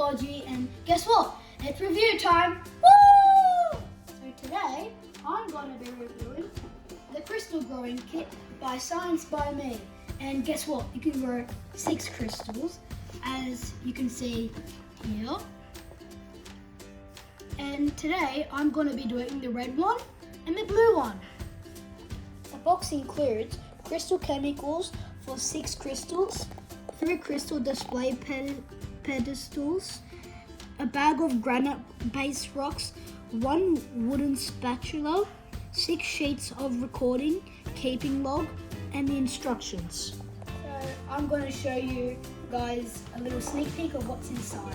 Fossickingwithbodgey, and guess what? It's review time! Woo! So today, I'm going to be reviewing the crystal growing kit by Science by Me. And guess what? You can grow 6 crystals, as you can see here. And today, I'm going to be doing the red one and the blue one. The box includes crystal chemicals for 6 crystals, 3 crystal display pedestals, a bag of granite-based rocks, 1 wooden spatula, 6 sheets of recording, keeping log, and the instructions. So I'm going to show you guys a little sneak peek of what's inside.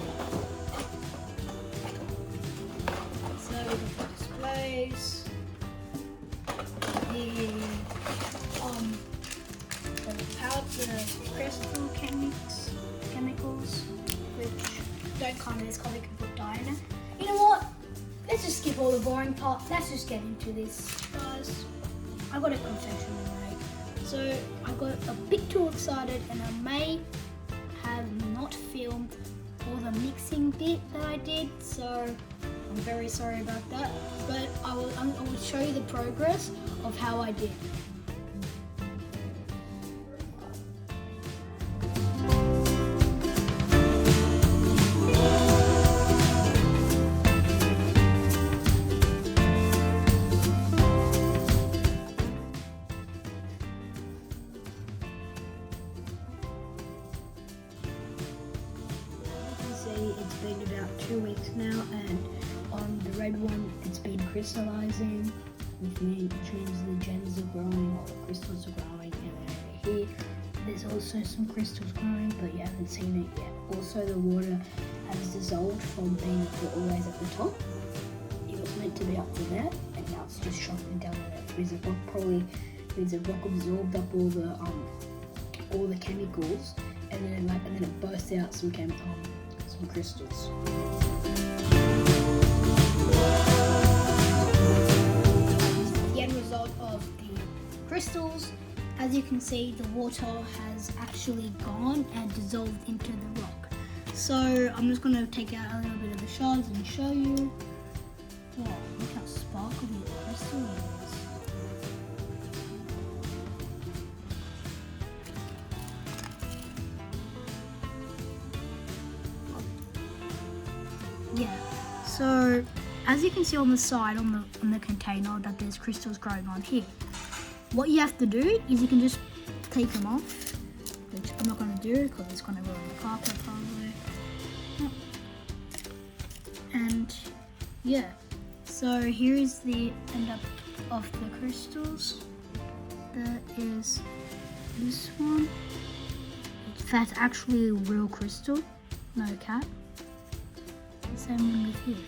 So we've got the displays, the crystal chemicals, which don't come in this because we can put dye in it. You know what? Let's just skip all the boring parts. Let's just get into this, guys. I got a confession to make. So I got a bit too excited and I may have not filmed all the mixing bit that I did. So I'm very sorry about that. But I will show you the progress of how I did. It's been about 2 weeks now, and on the red one it's been crystallizing, which means the gems are growing, or the crystals are growing. And then over here there's also some crystals growing, but you haven't seen it yet. Also, the water has dissolved from being always at the top. It was meant to be up to there, and now it's just shrunken down there because the rock absorbed up all the chemicals, and then it burst out some crystals. The end result of the crystals, as you can see, the water has actually gone and dissolved into the rock. So I'm just going to take out a little bit of the shards and show you. Wow, look how sparkly the crystal is. Yeah, so as you can see on the side on the container that there's crystals growing on here. What you have to do is you can just take them off, which I'm not going to do because it's going to ruin the carpet probably. And yeah, so here is the end up of the crystals. There is this one. That's actually a real crystal, no cap. The same one with here.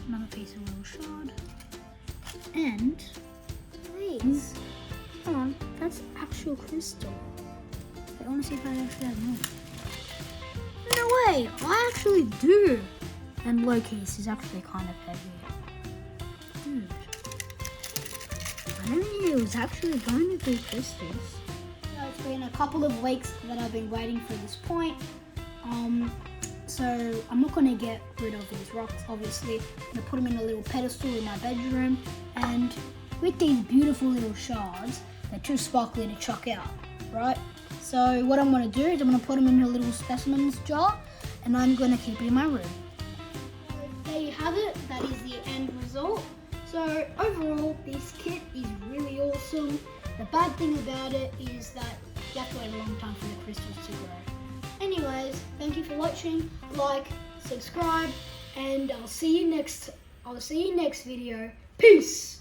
Another piece of little shard. And these, hold on, that's actual crystal. I want to see if I actually have more. No way, I actually do. And low-key, this is actually kind of heavy. Dude, I didn't know it was actually going to be crystals. It's been a couple of weeks that I've been waiting for this point. So I'm not going to get rid of these rocks, obviously. I'm going to put them in a little pedestal in my bedroom. And with these beautiful little shards, they're too sparkly to chuck out, right? So what I'm going to do is I'm going to put them in a little specimens jar, and I'm going to keep it in my room. So there you have it. That is the end result. So overall, this kit is really awesome. The bad thing about it is that you have to wait a long time for the crystals to grow. Anyways, thank you for watching. Like, subscribe, and I'll see you next video. Peace!